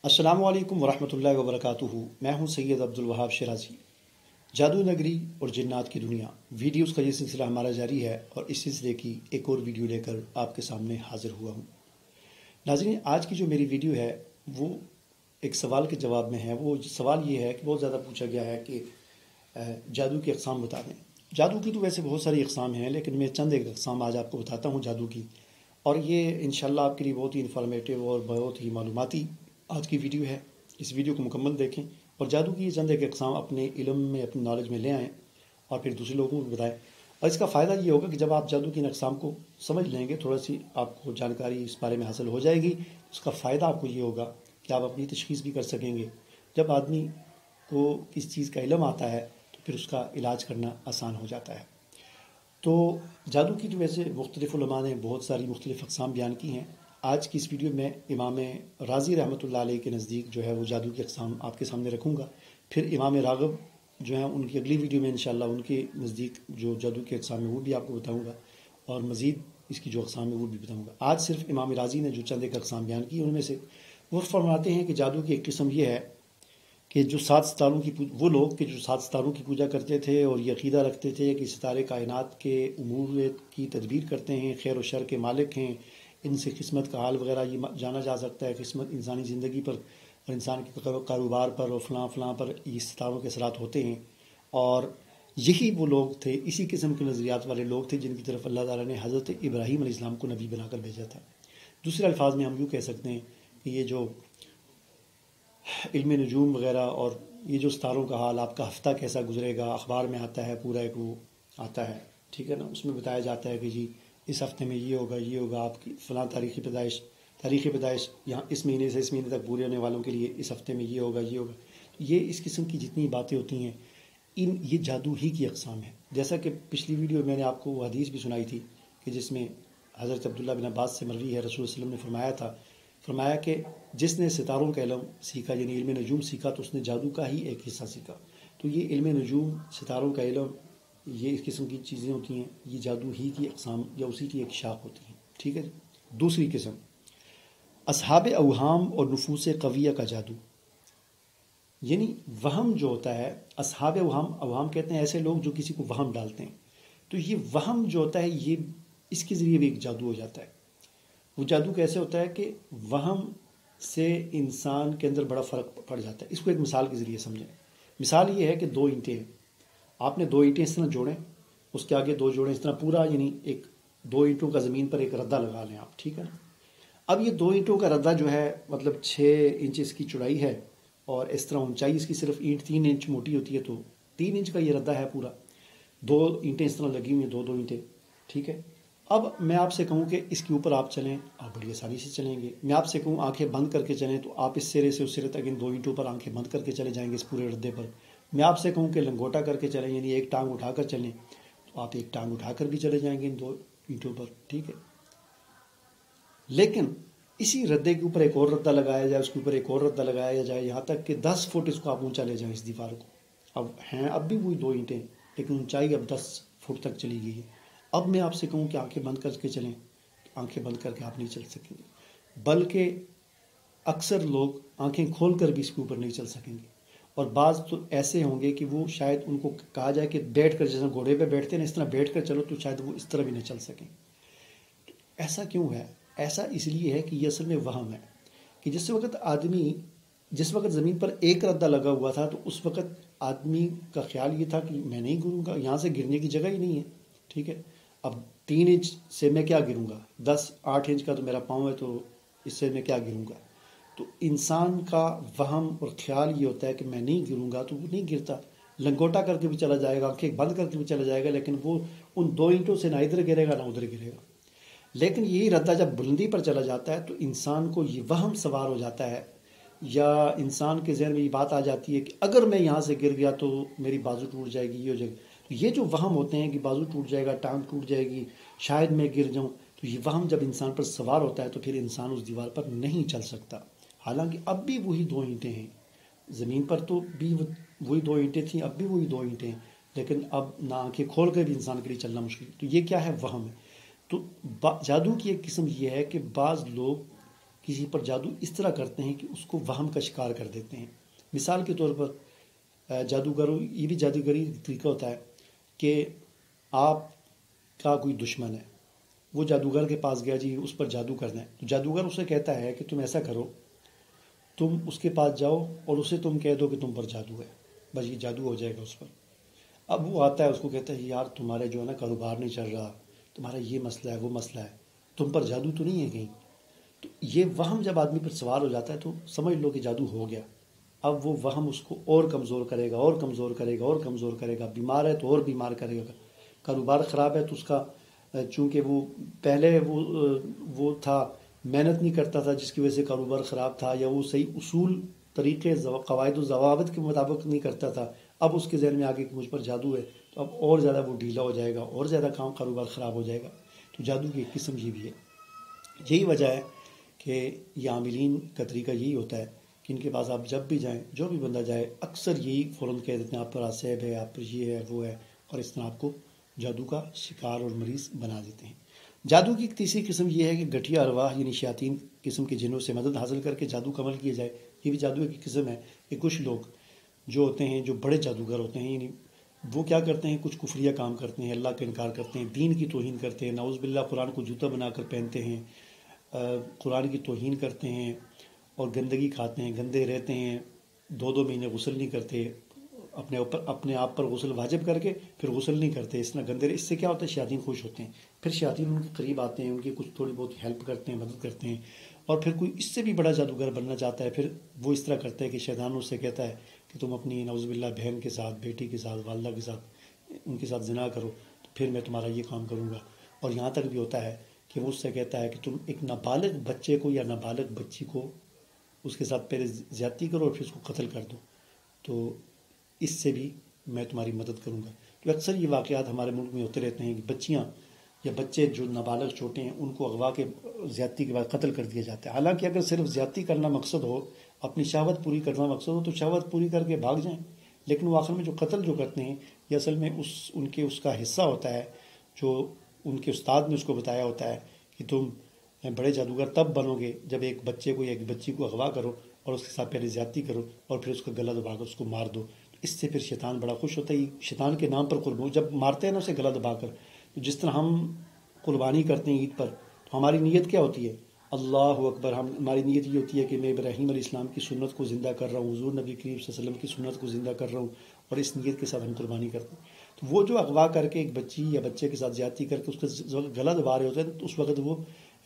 السلام علیکم ورحمۃ اللہ وبرکاتہ۔ میں ہوں سید عبدالوہاب شیرازی۔ جادو نگری اور جنات کی دنیا ویڈیوز کا یہ سلسلہ ہمارا جاری ہے، اور اس سلسلے کی ایک اور ویڈیو لے کر آپ کے سامنے حاضر ہوا ہوں۔ ناظرین، آج کی جو میری ویڈیو ہے وہ ایک سوال کے جواب میں ہے۔ وہ سوال یہ ہے کہ بہت زیادہ پوچھا گیا ہے کہ جادو کی اقسام بتا دیں۔ جادو کی تو ویسے بہت ساری اقسام ہیں، لیکن میں چند ایک اقسام آج آپ کو بتاتا ہوں جادو کی، اور یہ انشاءاللہ آپ کے لیے بہت ہی انفارمیٹیو اور بہت ہی معلوماتی آج کی ویڈیو ہے۔ اس ویڈیو کو مکمل دیکھیں اور جادو کی چند ایک اقسام اپنے علم میں، اپنی نالج میں لے آئیں اور پھر دوسرے لوگوں کو بتائیں۔ اور اس کا فائدہ یہ ہوگا کہ جب آپ جادو کی ان اقسام کو سمجھ لیں گے، تھوڑا سی آپ کو جانکاری اس بارے میں حاصل ہو جائے گی، اس کا فائدہ آپ کو یہ ہوگا کہ آپ اپنی تشخیص بھی کر سکیں گے۔ جب آدمی کو کس چیز کا علم آتا ہے تو پھر اس کا علاج کرنا آسان ہو جاتا ہے۔ تو جادو کی تو ویسے مختلف علماء نے بہت ساری مختلف اقسام بیان کی ہیں۔ آج کی اس ویڈیو میں امام رازی رحمۃ اللہ علیہ کے نزدیک جو ہے وہ جادو کی اقسام آپ کے سامنے رکھوں گا۔ پھر امام راغب جو ہیں ان کی اگلی ویڈیو میں انشاءاللہ ان کے نزدیک جو جادو کی اقسام ہے وہ بھی آپ کو بتاؤں گا، اور مزید اس کی جو اقسام ہے وہ بھی بتاؤں گا۔ آج صرف امام رازی نے جو چند ایک اقسام بیان کی ان میں سے وہ فرماتے ہیں کہ جادو کی ایک قسم یہ ہے کہ جو وہ لوگ کہ جو 7 ستاروں کی پوجا کرتے تھے اور یہ عقیدہ رکھتے تھے کہ ستارے کائنات کے امور کی تدبیر کرتے ہیں، خیر و شر کے مالک ہیں، ان سے قسمت کا حال وغیرہ یہ جانا جا سکتا ہے، قسمت انسانی زندگی پر اور انسان کے کاروبار پر اور فلاں پر یہ ستاروں کے اثرات ہوتے ہیں۔ اور یہی وہ لوگ تھے، اسی قسم کے نظریات والے لوگ تھے جن کی طرف اللہ تعالیٰ نے حضرت ابراہیم علیہ السلام کو نبی بنا کر بھیجا تھا۔ دوسرے الفاظ میں ہم یوں کہہ سکتے ہیں کہ یہ جو علم نجوم وغیرہ اور یہ جو ستاروں کا حال، آپ کا ہفتہ کیسا گزرے گا، اخبار میں آتا ہے، پورا ایک وہ آتا ہے، ٹھیک ہے نا، اس میں بتایا جاتا ہے کہ جی اس ہفتے میں یہ ہوگا، آپ کی فلاں تاریخی پیدائش یہاں اس مہینے سے اس مہینے تک پورے ہونے والوں کے لیے اس ہفتے میں یہ ہوگا۔ یہ اس قسم کی جتنی باتیں ہوتی ہیں یہ جادو ہی کی اقسام ہیں۔ جیسا کہ پچھلی ویڈیو میں نے آپ کو وہ حدیث بھی سنائی تھی کہ جس میں حضرت عبداللہ بن عباس سے مروی ہے، رسول اللہ علیہ وسلم نے فرمایا کہ جس نے ستاروں کا علم سیکھا، یعنی علم نجوم سیکھا، تو اس نے جادو کا ہی ایک حصہ سیکھا۔ تو یہ علم نجوم، ستاروں کا علم، یہ اس قسم کی چیزیں ہوتی ہیں، یہ جادو ہی کی اقسام یا اسی کی ایک شاخ ہوتی ہیں، ٹھیک ہے۔ دوسری قسم اصحاب اوہام اور نفوس قویہ کا جادو، یعنی وہم جو ہوتا ہے، اصحاب اوہام کہتے ہیں ایسے لوگ جو کسی کو وہم ڈالتے ہیں۔ تو یہ وہم جو ہوتا ہے یہ اس کے ذریعے بھی ایک جادو ہو جاتا ہے۔ وہ جادو کیسے ہوتا ہے کہ وہم سے انسان کے اندر بڑا فرق پڑ جاتا ہے۔ اس کو ایک مثال کے ذریعے سمجھیں۔ مثال یہ ہے کہ 2 اینٹیں ہیں، آپ نے 2 اینٹیں اس طرح جوڑیں، اس کے آگے 2 جوڑیں، اس طرح پورا، یعنی 2 اینٹوں کا زمین پر ایک ردہ لگا لیں آپ، ٹھیک ہے نا۔ اب یہ 2 اینٹوں کا ردہ جو ہے مطلب 6 انچ اس کی چوڑائی ہے، اور اس طرح اونچائی اس کی صرف اینٹ 3 انچ موٹی ہوتی ہے، تو 3 انچ کا یہ ردہ ہے پورا۔ 2 اینٹیں اس طرح لگی ہوئی ہیں، 2 اینٹیں، ٹھیک ہے۔ اب میں آپ سے کہوں کہ اس کے اوپر آپ چلیں، آپ بڑی آسانی سے چلیں گے۔ میں آپ سے کہوں آنکھیں بند کر کے چلیں، تو آپ اس سرے سے اس سرے تک ان 2 اینٹوں پر آنکھیں بند کر کے چلے جائیں گے، اس پورے ردے پر۔ میں آپ سے کہوں کہ لنگوٹا کر کے چلیں، یعنی ایک ٹانگ اٹھا کر چلیں، تو آپ ایک ٹانگ اٹھا کر بھی چلے جائیں گے ان 2 اینٹوں پر، ٹھیک ہے۔ لیکن اسی ردے کے اوپر ایک اور ردہ لگایا جائے، اس کے اوپر ایک اور ردہ لگایا جائے، یہاں تک کہ 10 فٹ اس کو آپ اونچا لے جائیں اس دیوار کو۔ اب بھی وہی 2 اینٹیں، لیکن اونچائی اب 10 فٹ تک چلی گئی ہے۔ اب میں آپ سے کہوں کہ آنکھیں بند کر کے چلیں، آنکھیں بند کر کے آپ نہیں چل سکیں گے، بلکہ اکثر لوگ آنکھیں کھول کر بھی اس کے اوپر نہیں چل سکیں گے۔ اور بعض تو ایسے ہوں گے کہ وہ شاید ان کو کہا جائے کہ بیٹھ کر، جیسے گھوڑے پہ بیٹھتے ہیں اس طرح بیٹھ کر چلو، تو شاید وہ اس طرح بھی نہ چل سکیں۔ ایسا کیوں ہے؟ ایسا اس لیے ہے کہ یہ اصل میں وہم ہے کہ جس وقت زمین پر ایک ردہ لگا ہوا تھا، تو اس وقت آدمی کا خیال یہ تھا کہ میں نہیں گروں گا، یہاں سے گرنے کی جگہ ہی نہیں ہے، ٹھیک ہے۔ اب 3 انچ سے میں کیا گروں گا، 8 انچ کا تو میرا پاؤں ہے، تو اس سے میں کیا گروں گا۔ تو انسان کا وہم اور خیال یہ ہوتا ہے کہ میں نہیں گروں گا، تو وہ نہیں گرتا، لنگوٹا کر کے بھی چلا جائے گا، آنکھیں بند کر کے بھی چلا جائے گا، لیکن وہ ان 2 اینٹوں سے نہ ادھر گرے گا نہ ادھر گرے گا۔ لیکن یہی ردہ جب بلندی پر چلا جاتا ہے تو انسان کو یہ وہم سوار ہو جاتا ہے، یا انسان کے ذہن میں یہ بات آ جاتی ہے کہ اگر میں یہاں سے گر گیا تو میری بازو ٹوٹ جائے گی، یہ ہو جائے گی۔ تو یہ جو وہم ہوتے ہیں کہ بازو ٹوٹ جائے گا، ٹانگ ٹوٹ جائے گی، شاید میں گر جاؤں، تو یہ وہم جب انسان پر سوار ہوتا ہے تو پھر انسان اس دیوار پر نہیں چل سکتا۔ حالانکہ اب بھی وہی 2 اینٹیں ہیں، زمین پر تو بھی وہی 2 اینٹیں تھیں، اب بھی وہی 2 اینٹیں ہیں، لیکن اب نہ آنکھیں کھول کر بھی انسان کے لیے چلنا مشکل۔ تو یہ کیا ہے؟ وہم ہے۔ تو جادو کی ایک قسم یہ ہے کہ بعض لوگ کسی پر جادو اس طرح کرتے ہیں کہ اس کو وہم کا شکار کر دیتے ہیں۔ مثال کے طور پر جادوگروں، یہ بھی جادوگری طریقہ ہوتا ہے کہ آپ کا کوئی دشمن ہے، وہ جادوگر کے پاس گیا، جی اس پر جادو کرنا ہے، تو جادوگر اسے کہتا ہے کہ تم ایسا کرو، تم اس کے پاس جاؤ اور اسے تم کہہ دو کہ تم پر جادو ہے، بس یہ جادو ہو جائے گا اس پر۔ اب وہ آتا ہے، اس کو کہتا ہے یار تمہارے جو ہے نا کاروبار نہیں چل رہا، تمہارا یہ مسئلہ ہے وہ مسئلہ ہے، تم پر جادو تو نہیں ہے کہیں؟ تو یہ وہم جب آدمی پر سوار ہو جاتا ہے تو سمجھ لو کہ جادو ہو گیا۔ اب وہ وہم اس کو اور کمزور کرے گا، اور کمزور کرے گا، اور کمزور کرے گا، بیمار ہے تو اور بیمار کرے گا، کاروبار خراب ہے تو اس کا چونکہ وہ پہلے وہ تھا، محنت نہیں کرتا تھا جس کی وجہ سے کاروبار خراب تھا، یا وہ صحیح اصول طریقے قواعد و ضوابط کے مطابق نہیں کرتا تھا، اب اس کے ذہن میں آگے کہ مجھ پر جادو ہے تو اب اور زیادہ وہ ڈھیلا ہو جائے گا، اور زیادہ کاروبار خراب ہو جائے گا۔ تو جادو کی ایک قسم یہ بھی ہے۔ یہی وجہ ہے کہ یہ عاملین کا طریقہ یہی ہوتا ہے کہ ان کے پاس آپ جب بھی جائیں، جو بھی بندہ جائے، اکثر یہی فوراً کہہ دیتے ہیں آپ پر عصیب ہے، آپ پر یہ ہے وہ ہے، اور اس طرح آپ کو جادو کا شکار اور مریض بنا دیتے ہیں۔ جادو کی ایک تیسری قسم یہ ہے کہ گٹھیا ارواح یعنی شیاطین قسم کے جنوں سے مدد حاصل کر کے جادو کا عمل کیا جائے۔ یہ بھی جادو کی قسم ہے کہ کچھ لوگ جو ہوتے ہیں، جو بڑے جادوگر ہوتے ہیں، یعنی وہ کیا کرتے ہیں، کچھ کفریہ کام کرتے ہیں، اللہ کا انکار کرتے ہیں، دین کی توہین کرتے ہیں، نعوذ باللہ قرآن کو جوتا بنا کر پہنتے ہیں، قرآن کی توہین کرتے ہیں اور گندگی کھاتے ہیں، گندے رہتے ہیں، 2 مہینے غسل نہیں کرتے، اپنے آپ پر غسل واجب کر کے پھر غسل نہیں کرتے، اس طرح گندے اس سے کیا ہوتا ہے، شیاطین خوش ہوتے ہیں، پھر شیاطین ان کے قریب آتے ہیں، ان کی کچھ تھوڑی بہت ہیلپ کرتے ہیں، مدد کرتے ہیں، اور پھر کوئی اس سے بھی بڑا جادوگر بننا چاہتا ہے، پھر وہ اس طرح کرتا ہے کہ شیطان اس سے کہتا ہے کہ تم اپنی نعوذ باللہ بہن کے ساتھ، بیٹی کے ساتھ، والدہ کے ساتھ، ان کے ساتھ زنا کرو تو پھر میں تمہارا یہ کام کروں گا۔ اور یہاں تک بھی ہوتا ہے کہ وہ اس سے کہتا ہے کہ تم ایک نابالغ بچے کو یا نابالغ بچی کو اس کے ساتھ پہلے زیادتی کرو اور پھر اس کو قتل کر دو، تو اس سے بھی میں تمہاری مدد کروں گا۔ تو اکثر یہ واقعات ہمارے ملک میں ہوتے رہتے ہیں کہ بچیاں یا بچے جو نابالغ چھوٹے ہیں ان کو اغوا کے زیادتی کے بعد قتل کر دیا جاتا ہے۔ حالانکہ اگر صرف زیادتی کرنا مقصد ہو، اپنی شہوت پوری کرنا مقصد ہو، تو شہوت پوری کر کے بھاگ جائیں، لیکن وہ آخر میں جو قتل جو کرتے ہیں یہ اصل میں اس کا حصہ ہوتا ہے جو ان کے استاد نے اس کو بتایا ہوتا ہے کہ تم بڑے جادوگر تب بنو گے جب ایک بچے کو یا ایک بچی کو اغوا کرو اور اس کے ساتھ پہلے زیادتی کرو اور پھر اس کا گلا دبا کر اس کو مار دو۔ اس سے پھر شیطان بڑا خوش ہوتا ہے، شیطان کے نام پر قربانی جب مارتے ہیں نا اسے گلا دبا کر، تو جس طرح ہم قربانی کرتے ہیں عید پر، تو ہماری نیت کیا ہوتی ہے، اللہ اکبر، ہماری نیت یہ ہوتی ہے کہ میں ابراہیم علیہ السلام کی سنت کو زندہ کر رہا ہوں، حضور نبی کریم صلی اللہ علیہ وسلم کی سنت کو زندہ کر رہا ہوں، اور اس نیت کے ساتھ ہم قربانی کرتے ہیں۔ تو وہ جو اغوا کر کے ایک بچی یا بچے کے ساتھ زیادتی کر کے اس کا گلا دبا رہے ہوتے ہیں تو اس وقت وہ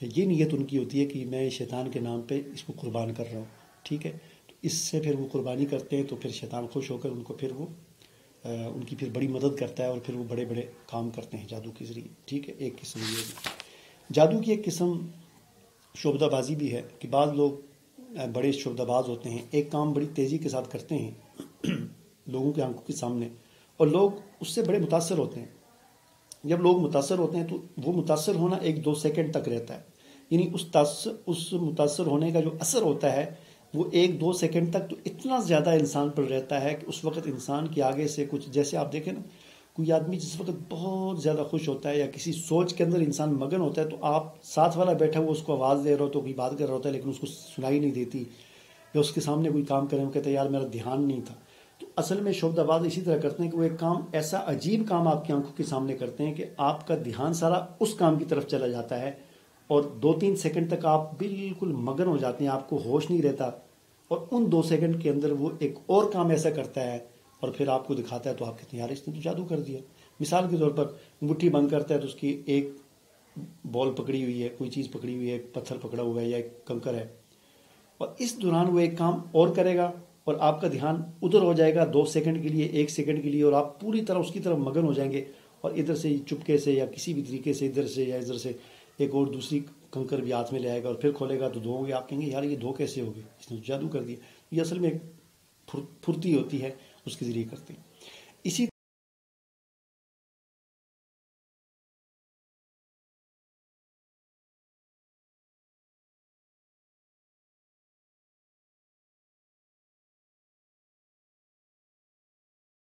یہ نیت ان کی ہوتی ہے کہ میں شیطان کے نام پہ اس کو قربان کر رہا ہوں، ٹھیک ہے۔ تو اس سے پھر وہ قربانی کرتے ہیں تو پھر شیطان خوش ہو کر ان کو پھر وہ ان کی پھر بڑی مدد کرتا ہے اور پھر وہ بڑے بڑے کام کرتے ہیں جادو کے ذریعے، ٹھیک ہے۔ ایک قسم یہ بھی جادو کی ایک قسم شعبدہ بازی بھی ہے کہ بعض لوگ بڑے شعبدہ باز ہوتے ہیں، ایک کام بڑی تیزی کے ساتھ کرتے ہیں لوگوں کی آنکھوں کے سامنے، اور لوگ اس سے بڑے متاثر ہوتے ہیں۔ جب لوگ متاثر ہوتے ہیں تو وہ متاثر ہونا 1-2 سیکنڈ تک رہتا ہے، یعنی اس متاثر ہونے کا جو اثر ہوتا ہے وہ 1-2 سیکنڈ تک تو اتنا زیادہ انسان پر رہتا ہے کہ اس وقت انسان کے آگے سے کچھ، جیسے آپ دیکھیں نا، کوئی آدمی جس وقت بہت زیادہ خوش ہوتا ہے یا کسی سوچ کے اندر انسان مگن ہوتا ہے تو آپ ساتھ والا بیٹھا ہوا اس کو آواز دے رہا ہو تو کوئی بات کر رہا ہوتا ہے لیکن اس کو سنائی نہیں دیتی، یا اس کے سامنے کوئی کام کرے وہ کہتا ہے یار میرا دھیان نہیں تھا۔ تو اصل میں شعبدہ باز اسی طرح کرتے ہیں کہ وہ ایک کام ایسا عجیب کام آپ کی آنکھوں کے سامنے کرتے ہیں کہ آپ کا دھیان سارا اس کام کی طرف چلا جاتا ہے اور 2-3 سیکنڈ تک آپ بالکل مگن ہو جاتے ہیں، آپ کو ہوش نہیں رہتا، اور ان 2 سیکنڈ کے اندر وہ ایک اور کام ایسا کرتا ہے اور پھر آپ کو دکھاتا ہے تو آپ کہتے ہیں یار اس نے تو جادو کر دیا۔ مثال کے طور پر مٹھی بند کرتا ہے تو اس کی ایک بال پکڑی ہوئی ہے، کوئی چیز پکڑی ہوئی ہے، ایک پتھر پکڑا ہوا ہے یا ایک کنکر ہے، اور اس دوران وہ ایک کام اور کرے گا اور آپ کا دھیان ادھر ہو جائے گا 2 سیکنڈ کے لیے، 1 سیکنڈ کے لیے، اور آپ پوری طرح اس کی طرف مگن ہو جائیں گے، اور ادھر سے چپکے سے یا کسی بھی طریقے سے ادھر سے یا ادھر سے ایک اور دوسری کنکر بھی ہاتھ میں لے آئے گا اور پھر کھولے گا تو 2 ہوں گے، آپ کہیں گے یار یہ 2 کیسے ہو گئے، اس نے جادو کر دیا۔ یہ اصل میں ایک پھرتی ہوتی ہے، اس کے ذریعے کرتے ہیں۔ اسی